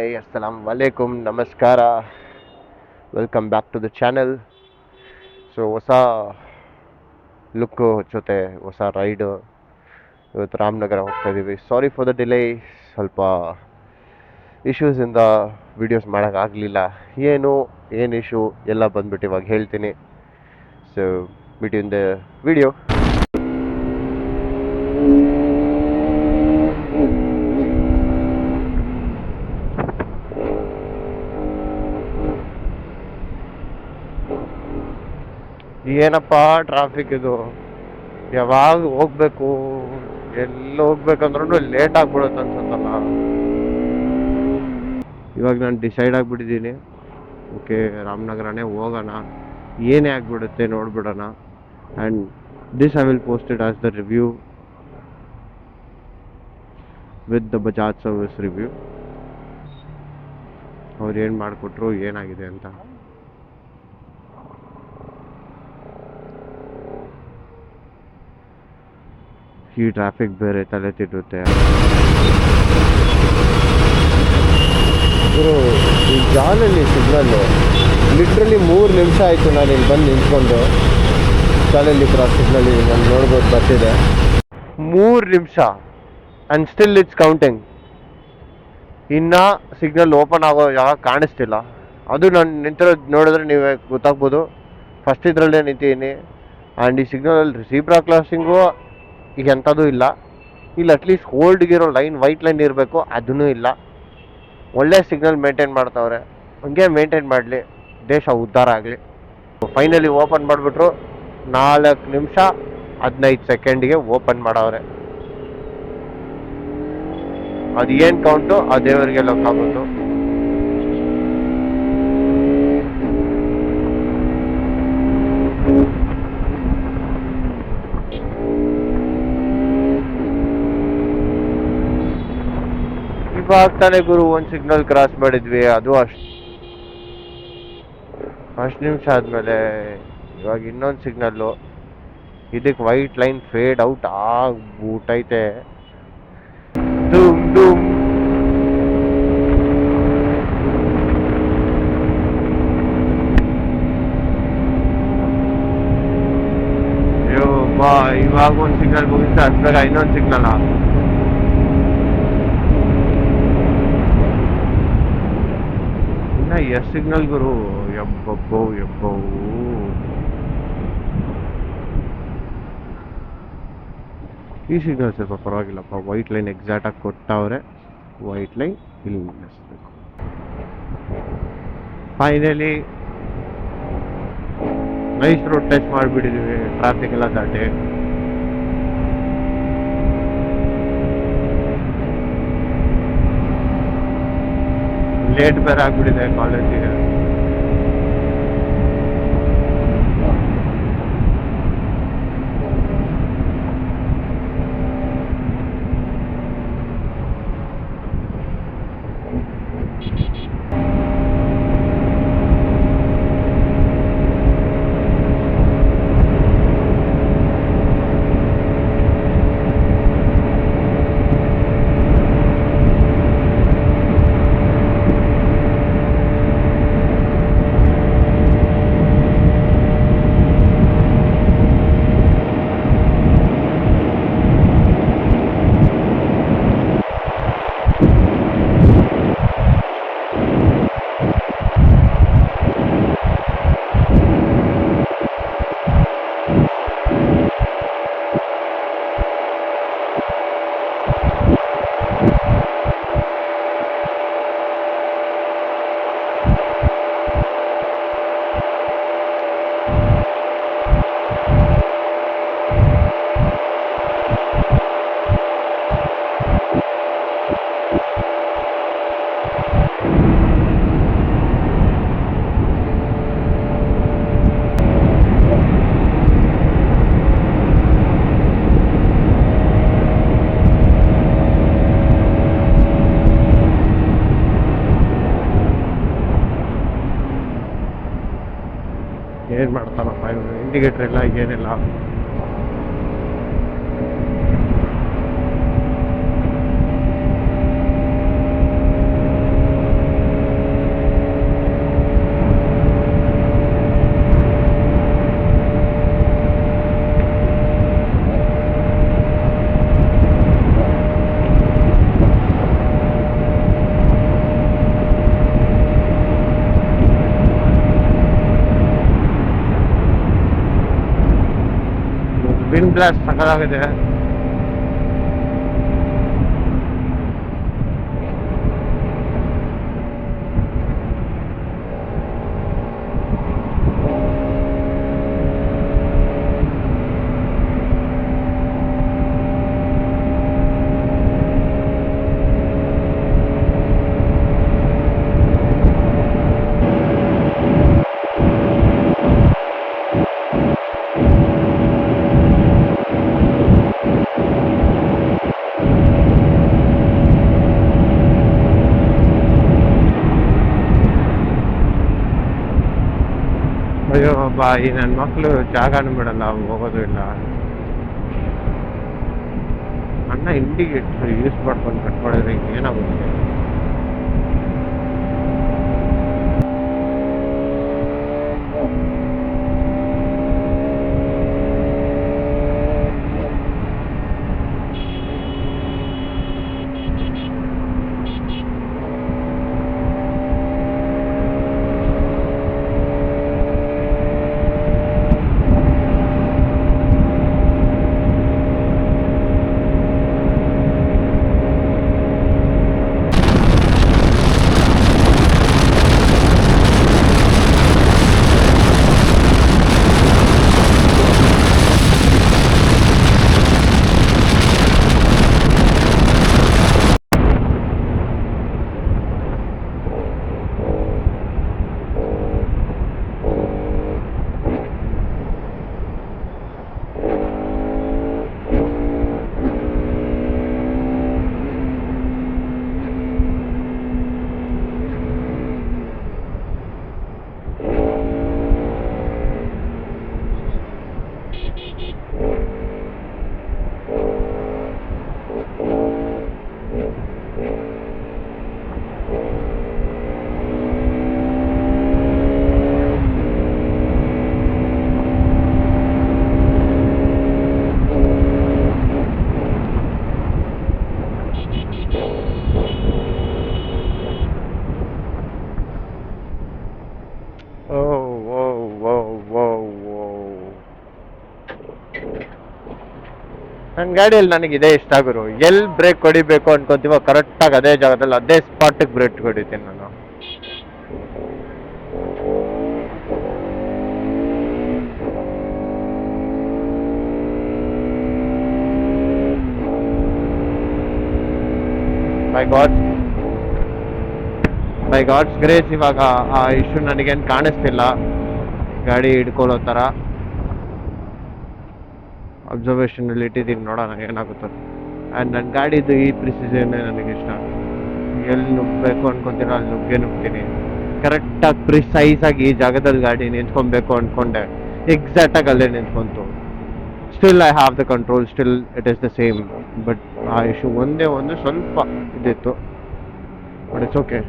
Hi ಅಸ್ಸಲಾಂ ವಲೈಕುಮ್ ನಮಸ್ಕಾರ. Welcome back to the channel. So ಹೊಸ ಲುಕ್ಕು ಜೊತೆ ಹೊಸ ರೈಡು. ಇವತ್ತು ರಾಮನಗರ ಹೋಗ್ತಾ ಇದ್ದೀವಿ. Sorry for the delay. ಸ್ವಲ್ಪ ಇಶ್ಯೂಸಿಂದ ವೀಡಿಯೋಸ್ ಮಾಡೋಕ್ಕಾಗಲಿಲ್ಲ. ಏನು ಇಶ್ಯೂ ಎಲ್ಲ ಬಂದ್ಬಿಟ್ಟು ಇವಾಗ ಹೇಳ್ತೀನಿ. So meet in the video. ಏನಪ್ಪ ಟ್ರಾಫಿಕ್ ಇದು, ಯಾವಾಗ ಹೋಗ್ಬೇಕು ಎಲ್ಲಿ ಹೋಗ್ಬೇಕಂದ್ರೂ ಲೇಟ್ ಆಗ್ಬಿಡುತ್ತೆ ಅನ್ಸುತ್ತಲ್ಲ. ಇವಾಗ ನಾನು ಡಿಸೈಡ್ ಆಗಿಬಿಟ್ಟಿದ್ದೀನಿ. ಓಕೆ, ರಾಮನಗರನೇ ಹೋಗೋಣ, ಏನೇ ಆಗಿಬಿಡುತ್ತೆ ನೋಡ್ಬಿಡೋಣ. And this I will post it as the review with the Bajaj service review. ಅವ್ರು ಏನು ಮಾಡಿಕೊಟ್ರು, ಏನಾಗಿದೆ ಅಂತ. ಈ ಟ್ರಾಫಿಕ್ ಬೇರೆ ತಲೆ ತಿನ್ನುತ್ತೆ. ಈ ಜಾಲಲ್ಲಿ ಸಿಗ್ನಲ್ಲು ಲಿಟ್ರಲಿ 3 ನಿಮಿಷ ಆಯಿತು ನಾನು ಇಲ್ಲಿ ಬಂದು ನಿಂತ್ಕೊಂಡು. ಜಾಲಲ್ಲಿ ಕ್ರಾಸ್ ಸಿಗ್ನಲ್ ನಾನು ನೋಡ್ಬೋದು ಬರ್ತಿದೆ. 3 ನಿಮಿಷ ಆ್ಯಂಡ್ ಸ್ಟಿಲ್ ಇಟ್ಸ್ ಕೌಂಟಿಂಗ್. ಇನ್ನು ಸಿಗ್ನಲ್ ಓಪನ್ ಆಗೋ ಯಾವಾಗ ಕಾಣಿಸ್ತಿಲ್ಲ. ಅದು ನಾನು ನಿಂತಿರೋದು ನೋಡಿದ್ರೆ ನೀವೇ ಗೊತ್ತಾಗ್ಬೋದು. ಫಸ್ಟ್ ಇದರಲ್ಲೇ ನಿಂತಿದ್ದೀನಿ. ಆ್ಯಂಡ್ ಈ ಸಿಗ್ನಲಲ್ಲಿ ಝೀಬ್ರಾ ಕ್ರಾಸಿಂಗು ಈಗ ಎಂಥದ್ದು ಇಲ್ಲ. ಇಲ್ಲಿ ಅಟ್ಲೀಸ್ಟ್ ಹೋಲ್ಡ್ಗಿರೋ ಲೈನ್, ವೈಟ್ ಲೈನ್ ಇರಬೇಕು, ಅದೂ ಇಲ್ಲ. ಒಳ್ಳೆ ಸಿಗ್ನಲ್ ಮೇಂಟೈನ್ ಮಾಡ್ತಾವ್ರೆ. ಹಂಗೆ ಮೇಂಟೈನ್ ಮಾಡಲಿ, ದೇಶ ಉದ್ಧಾರ ಆಗಲಿ. ಫೈನಲಿ ಓಪನ್ ಮಾಡಿಬಿಟ್ರು. 4 ನಿಮಿಷ 15 ಸೆಕೆಂಡಿಗೆ ಓಪನ್ ಮಾಡವ್ರೆ. ಅದು ಏನು ಕೌಂಟು ಆ ದೇವರಿಗೆ ಲೋಕಾಗೋದು. ಇವಾಗ ತಾನೇ ಗುರು ಒಂದು ಸಿಗ್ನಲ್ ಕ್ರಾಸ್ ಮಾಡಿದ್ವಿ, ಅದು ಅಷ್ಟು ನಿಮಿಷ ಆದಮೇಲೆ ಇವಾಗ ಇನ್ನೊಂದು ಸಿಗ್ನಲ್ಲು. ಇದಕ್ಕೆ ವೈಟ್ ಲೈನ್ ಫೇಡ್ ಔಟ್ ಆಗ್ಬಿಟ್ಟೈತೆ. ಧೂಮ್ ಧೂಮ್. ಅಯ್ಯೋ ಬಾ, ಇವಾಗ ಒಂದು ಸಿಗ್ನಲ್ ಮುಗಿಸ್ತಾ ಅದ್ರಾಗ ಇನ್ನೊಂದು ಸಿಗ್ನಲ್. ಇನ್ನ ಎಷ್ಟು ಸಿಗ್ನಲ್ ಗುರು, ಎಬ್ಬವು. ಈ ಸಿಗ್ನಲ್ ಸ್ವಲ್ಪ ಪರವಾಗಿಲ್ಲಪ್ಪ, ವೈಟ್ ಲೈನ್ ಎಕ್ಸಾಕ್ಟಾಗಿ ಕೊಟ್ಟವ್ರೆ. ವೈಟ್ ಲೈನ್ ಇಲ್ಲಿ ನಿಲ್ಲಿಸ್ಬೇಕು. ಫೈನಲಿ ನೈಸ್ ರೋಡ್ ಟಚ್ ಮಾಡಿಬಿಟ್ಟಿದ್ದೀವಿ, ಟ್ರಾಫಿಕ್ ಎಲ್ಲ ದಾಟಿ. ಲೇಟ್ ಬೇರೆ ಆಗ್ಬಿಟ್ಟಿದೆ ಕಾಲೇಜಿಗೆ. ಏನು ಮಾಡ್ತಾನಪ್ಪ ಇವನು, ಇಂಡಿಕೇಟರ್ ಇಲ್ಲ ಏನಿಲ್ಲ. ವಿಂಡ್ ಬ್ಲಾಸ್ಟ್ ಸಕಲಾಗಿದೆ. ಅಯ್ಯೋ ಬಾ, ಈ ನನ್ನ ಮಕ್ಕಳು ಜಾಗನೂ ಬಿಡಲ್ಲ, ಹೋಗೋದು ಇಲ್ಲ. ಅಣ್ಣ ಇಂಡಿಗೇಟರ್ ಯೂಸ್ ಮಾಡ್ಕೊಂಡು ಕಟ್ ಮಾಡಿದ್ರೆ ಏನಾಗುತ್ತೆ? ನನ್ನ ಗಾಡಿಯಲ್ಲಿ ನನಗೆ ಇದೇ ಇಷ್ಟ ಗುರು. ಎಲ್ಲಿ ಬ್ರೇಕ್ ಹೊಡಿಬೇಕು ಅನ್ಕೊಂತೀವೋ ಕರೆಕ್ಟಾಗಿ ಅದೇ ಜಾಗದಲ್ಲಿ ಅದೇ ಸ್ಪಾಟಿಗೆ ಬ್ರೇಕ್ ಹೊಡಿತೀನಿ ನಾನು. ಬೈ ಗಾಡ್ಸ್ ಗ್ರೇಸ್ ಇವಾಗ ಆ ಇಶ್ಯೂ ನನಗೇನು ಕಾಣಿಸ್ತಿಲ್ಲ ಗಾಡಿ ಹಿಡ್ಕೊಳ್ಳೋ ಥರ. ಅಬ್ಸರ್ವೇಷನಲ್ಲಿ ಇಟ್ಟಿದ್ದೀನಿ, ನೋಡೋಣ ಏನಾಗುತ್ತೆ. ಆ್ಯಂಡ್ ನನ್ನ ಗಾಡಿದು ಈ ಪ್ರಿಸಿಷನ್ನೇ ನನಗಿಷ್ಟ. ಎಲ್ಲಿ ನುಗ್ಗಬೇಕು ಅನ್ಕೊತೀನೋ ಅಲ್ಲಿ ನುಗ್ತೀನಿ. ಕರೆಕ್ಟಾಗಿ ಪ್ರಿಸೈಸಾಗಿ ಈ ಜಾಗದಲ್ಲಿ ಗಾಡಿ ನಿಂತ್ಕೊಬೇಕು ಅಂದ್ಕೊಂಡೆ, ಎಕ್ಸಾಕ್ಟಾಗಿ ಅಲ್ಲೇ ನಿಂತ್ಕೊಂತು. Still I have the control, still it is the same. But ಆ ಇಶ್ಯೂ ಒಂದೇ ಒಂದು ಸ್ವಲ್ಪ ಇದಿತ್ತು, but it's okay.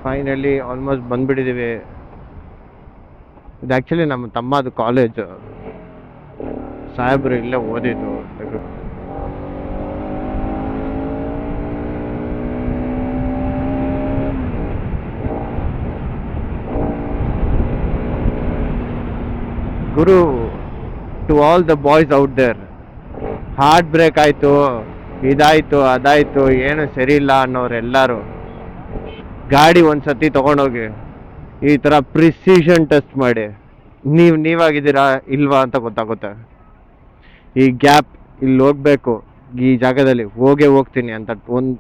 Finally almost ಬಂದ್ಬಿಟ್ಟಿದ್ದೀವಿ. ಇದು ಆ್ಯಕ್ಚುಲಿ ನಮ್ಮ ತಮ್ಮದು ಕಾಲೇಜು, ಸಾಹೇಬ್ರು ಇಲ್ಲೇ ಓದಿದ್ದು. ಗುರು, to all the boys out there, heartbreak ಆಯಿತು, ಇದಾಯಿತು ಅದಾಯಿತು, ಏನು ಸರಿ ಇಲ್ಲ ಅನ್ನೋರೆಲ್ಲರೂ ಗಾಡಿ ಒಂದ್ಸತಿ ತೊಗೊಂಡೋಗಿ ಈ ಥರ ಪ್ರಿಸಿಷನ್ ಟೆಸ್ಟ್ ಮಾಡಿ. ನೀವಾಗಿದ್ದೀರಾ ಇಲ್ವಾ ಅಂತ ಗೊತ್ತಾಗುತ್ತೆ. ಈ ಗ್ಯಾಪ್ ಇಲ್ಲಿ ಹೋಗ್ಬೇಕು, ಈ ಜಾಗದಲ್ಲಿ ಹೋಗ್ತೀನಿ ಅಂತ ಒಂದು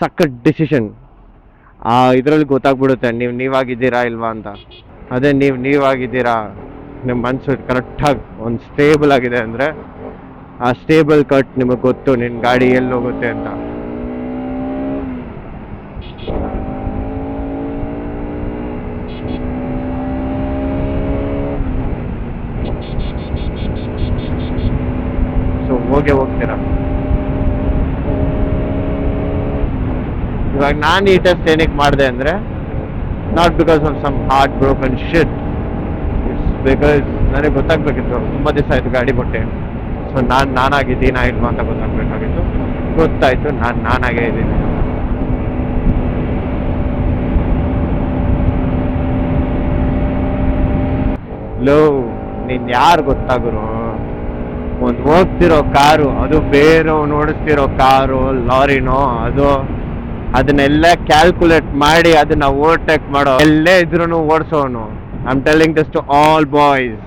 ಸಖತ್ ಡಿಸಿಷನ್ ಇದರಲ್ಲಿ ಗೊತ್ತಾಗ್ಬಿಡುತ್ತೆ ನೀವಾಗಿದ್ದೀರಾ ಇಲ್ವಾ ಅಂತ. ಅದೇ ನೀವಾಗಿದ್ದೀರಾ, ನಿಮ್ಮ ಮನಸ್ಸು ಕರೆಕ್ಟಾಗಿ ಒಂದು ಸ್ಟೇಬಲ್ ಆಗಿದೆ ಅಂದರೆ ಆ ಸ್ಟೇಬಲ್ ಕಟ್ ನಿಮಗೆ ಗೊತ್ತು ನಿನ್ನ ಗಾಡಿ ಎಲ್ಲಿ ಹೋಗುತ್ತೆ ಅಂತ. ಸೊ ಹೋಗ್ತೀರಾ. ಇವಾಗ ನಾನು ಈ ಟೆಸ್ಟ್ ಏನಕ್ಕೆ ಮಾಡಿದೆ ಅಂದರೆ not because of some heart broken shit, it's because ನನಗೆ ಗೊತ್ತಾಗಬೇಕಿತ್ತು. ತುಂಬ ದಿವಸ ಆಯಿತು ಗಾಡಿ ಬಿಟ್ಟೆ. ಸೊ ನಾನಾಗಿದ್ದೀನಾ ಇಲ್ವಾ ಅಂತ ಗೊತ್ತಾಗಬೇಕಾಗಿತ್ತು. ಗೊತ್ತಾಯಿತು, ನಾನಾಗೇ ಇದ್ದೀನಿ. ಲೋ, ನೀನ್ ಯಾರು ಗೊತ್ತಾಗುರು? ಒಂದು ಹೋಗ್ತಿರೋ ಕಾರು, ಅದು ಬೇರೆಯವ್ನು ಓಡಿಸ್ತಿರೋ ಕಾರು, ಲಾರಿನೋ, ಅದನ್ನೆಲ್ಲ ಕ್ಯಾಲ್ಕುಲೇಟ್ ಮಾಡಿ ಅದನ್ನ ಓವರ್ಟೇಕ್ ಮಾಡೋ ಎಲ್ಲೇ ಇದ್ರು ಓಡಿಸೋನು. I am telling this to all boys.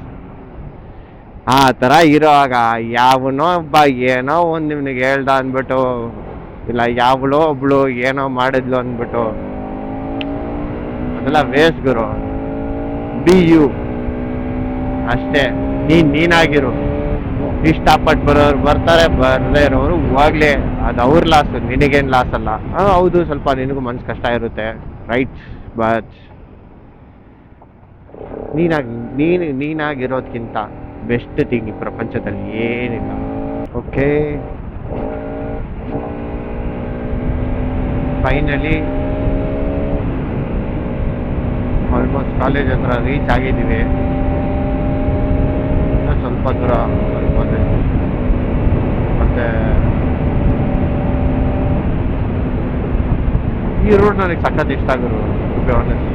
ಆ ಥರ ಇರೋವಾಗ ಯಾವನೋ ಒಬ್ಬ ಏನೋ ಒಂದು ನಿಮ್ನಿಗೆ ಹೇಳ್ದ ಅಂದ್ಬಿಟ್ಟು, ಇಲ್ಲ ಯಾವಳೋ ಒಬ್ಳು ಏನೋ ಮಾಡಿದ್ಲು ಅಂದ್ಬಿಟ್ಟು, ಅದೆಲ್ಲ ವೇಸ್ಟ್ ಗುರು. ಬಿ ಯು ಅಷ್ಟೇ. ನೀನಾಗಿರು. ಇಷ್ಟಪಟ್ಟು ಬರೋರು ಬರ್ತಾರೆ, ಬರದೇ ಇರೋರು ಹೋಗ್ಲಿ, ಅದು ಅವ್ರ ಲಾಸ್, ನಿನಗೇನು ಲಾಸ್ ಅಲ್ಲ. ಹೌದು, ಸ್ವಲ್ಪ ನಿನಗೂ ಮನ್ಸು ಕಷ್ಟ ಇರುತ್ತೆ, ರೈಟ್, ಬಟ್ ನೀನಾಗಿರೋದ್ಕಿಂತ ಬೆಸ್ಟ್ ಥಿಂಗ್ ಈ ಪ್ರಪಂಚದಲ್ಲಿ ಏನಿಲ್ಲ. ಓಕೆ, ಫೈನಲಿ ಆಲ್ಮೋಸ್ಟ್ ಕಾಲೇಜ್ ಹತ್ರ ರೀಚ್ ಆಗಿದ್ದೀವಿ. ಸ್ವಲ್ಪ ದೂರ ಮತ್ತೆ ಈ ರೋಡ್ ನನಗೆ ಸಖತ್ ಇಷ್ಟ ಆಗಿರೋ, ಟು ಬಿ ಆನೆಸ್ಟ್.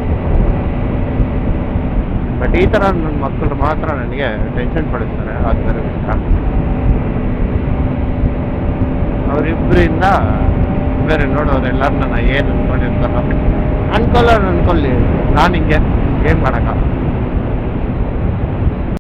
ಬಟ್ ಈ ಥರ ನನ್ನ ಮಕ್ಕಳು ಮಾತ್ರ ನನಗೆ ಟೆನ್ಷನ್ ಪಡಿಸ್ತಾರೆ. ಅದು ನನಗೆ ಇಷ್ಟ. ಅವರಿಬ್ಬರಿಂದ ಬೇರೆ ನೋಡೋರು ಎಲ್ಲರೂ ನನ್ನ ಏನು ಅನ್ಕೊಂಡಿರ್ತಾರ, ಅನ್ಕೊಳ್ಳಿ, ನಾನು ಹಿಂಗೆ ಏನು ಮಾಡೋಕ್ಕಾಗಲ್ಲ.